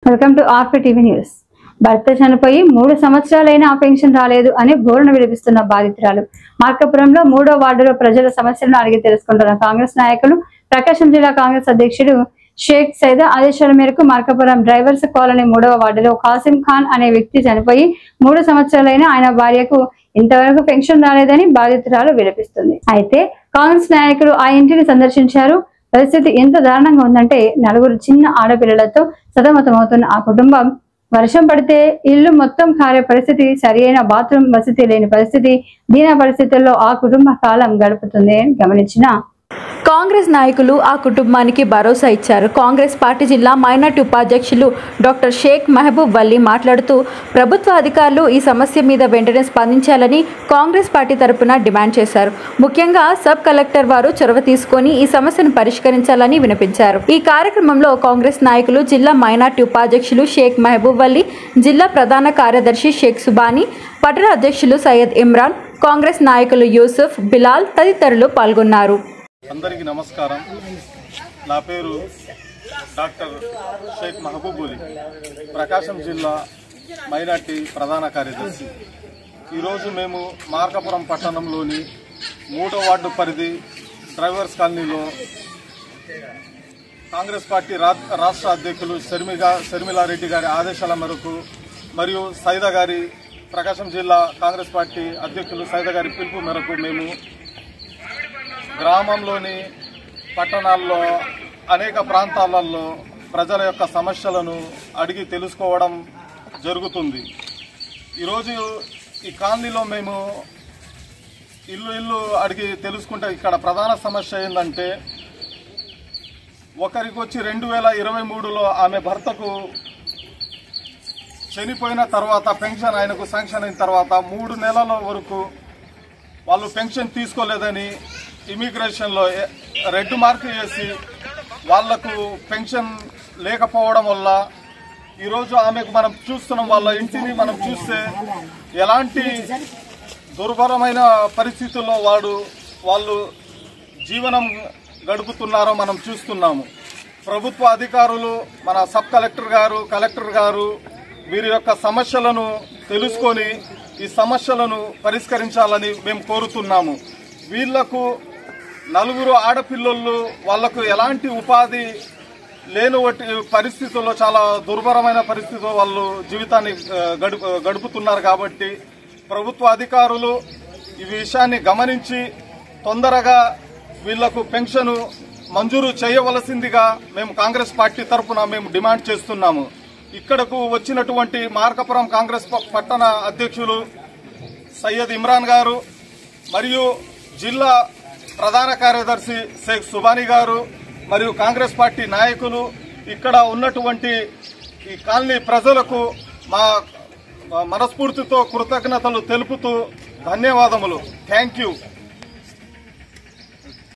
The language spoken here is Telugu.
Welcome to RP TV news. భర్త చనిపోయి 3 సంవత్సరాలైనా ఆ పెన్షన్ రాలేదు అని బోరున విలపిస్తున్న బాధితురాలు. మార్కాపురంలో 3వ వార్డులో ప్రజల సమస్యలను అడిగి తెలుసుకుంటున్న కాంగ్రెస్ నాయకులు. ప్రకాశం జిల్లా కాంగ్రెస్ అధ్యక్షుడు షేక్ సైదా ఆదేశాల మేరకు మార్కాపురం డ్రైవర్స్ కాలనీ 3వ వార్డులో కాసిం ఖాన్ అనే వ్యక్తి చనిపోయి 3 సంవత్సరాలైనా ఆయన భార్యకు ఇంతవరకు పెన్షన్ రాలేదని బాధితురాలు విలపిస్తుంది. అయితే కాంగ్రెస్ నాయకులు ఆ ఇంటిని సందర్శించారు. పరిస్థితి ఎంత దారుణంగా ఉందంటే 4 చిన్న ఆడపిల్లలతో సతమతమవుతున్న ఆ కుటుంబం వర్షం పడితే ఇల్లు మొత్తం కారే పరిస్థితి, సరియైన బాత్రూమ్ వసతి లేని పరిస్థితి, దీన పరిస్థితుల్లో ఆ కుటుంబ కాలం గడుపుతుంది అని గమనించిన కాంగ్రెస్ నాయకులు ఆ కుటుంబానికి భరోసా ఇచ్చారు. కాంగ్రెస్ పార్టీ జిల్లా మైనార్టీ ఉపాధ్యక్షులు డాక్టర్ షేక్ మహబూబ్ వల్లి మాట్లాడుతూ ప్రభుత్వ అధికారులు ఈ సమస్య మీద వెంటనే స్పందించాలని కాంగ్రెస్ పార్టీ తరపున డిమాండ్ చేశారు. ముఖ్యంగా సబ్ కలెక్టర్ వారు చొరవ తీసుకొని ఈ సమస్యను పరిష్కరించాలని వినిపించారు. ఈ కార్యక్రమంలో కాంగ్రెస్ నాయకులు, జిల్లా మైనార్టీ ఉపాధ్యక్షులు షేక్ మహబూబ్ వల్లి, జిల్లా ప్రధాన కార్యదర్శి షేక్ సుబానీ, పట్టణ అధ్యక్షులు సయ్యద్ ఇమ్రాన్, కాంగ్రెస్ నాయకులు యూసుఫ్, బిలాల్ తదితరులు పాల్గొన్నారు. అందరికీ నమస్కారం. నా పేరు డాక్టర్ షేక్ మహబూబ్ వలి, ప్రకాశం జిల్లా మైనార్టీ ప్రధాన కార్యదర్శి. ఈరోజు మేము మార్కాపురం పట్టణంలోని 3వ వార్డు పరిధి డ్రైవర్స్ కాలనీలో కాంగ్రెస్ పార్టీ రాష్ట్ర అధ్యక్షులు శర్మిలారెడ్డి గారి ఆదేశాల మేరకు మరియు సైదా గారి, ప్రకాశం జిల్లా కాంగ్రెస్ పార్టీ అధ్యక్షులు సైదా గారి పిలుపు మేరకు మేము గ్రామంలోని పట్టణాల్లో అనేక ప్రాంతాలలో ప్రజల యొక్క సమస్యలను అడిగి తెలుసుకోవడం జరుగుతుంది. ఈరోజు ఈ కాలనీలో మేము ఇల్లు అడిగి తెలుసుకుంటే ఇక్కడ ప్రధాన సమస్య ఏంటంటే, ఒకరికి వచ్చి 2023లో ఆమె భర్తకు చనిపోయిన తర్వాత పెన్షన్ ఆయనకు శాంక్షన్ అయిన తర్వాత 3 నెలల వరకు వాళ్ళు పెన్షన్ తీసుకోలేదని ఇమిగ్రేషన్లో రెడ్ మార్క్ చేసి వాళ్లకు పెన్షన్ లేకపోవడం వల్ల ఈరోజు ఆమెకు మనం చూస్తున్నాం. వాళ్ళ ఇంటిని మనం చూస్తే ఎలాంటి దుర్భరమైన పరిస్థితుల్లో వాళ్ళు జీవనం గడుపుతున్నారో మనం చూస్తున్నాము. ప్రభుత్వ అధికారులు, మన సబ్ కలెక్టర్ గారు వీరి యొక్క సమస్యలను తెలుసుకొని ఈ సమస్యలను పరిష్కరించాలని మేము కోరుతున్నాము. వీళ్లకు 4 ఆడపిల్లలు, వాళ్లకు ఎలాంటి ఉపాధి లేని పరిస్థితుల్లో, చాలా దుర్భరమైన పరిస్థితుల్లో వాళ్ళు జీవితాన్ని గడుపుతున్నారు. కాబట్టి ప్రభుత్వ అధికారులు ఈ విషయాన్ని గమనించి తొందరగా వీళ్లకు పెన్షన్ మంజూరు చేయవలసిందిగా మేము కాంగ్రెస్ పార్టీ తరఫున మేము డిమాండ్ చేస్తున్నాము. ఇక్కడకు వచ్చినటువంటి మార్కాపురం కాంగ్రెస్ పట్టణ అధ్యక్షులు సయ్యద్ ఇమ్రాన్ గారు మరియు జిల్లా ప్రధాన కార్యదర్శి షేక్ సుబానీ గారు మరియు కాంగ్రెస్ పార్టీ నాయకులు, ఇక్కడ ఉన్నటువంటి ఈ కాలనీ ప్రజలకు మా మనస్ఫూర్తితో కృతజ్ఞతలు తెలుపుతూ ధన్యవాదములు. Thank you.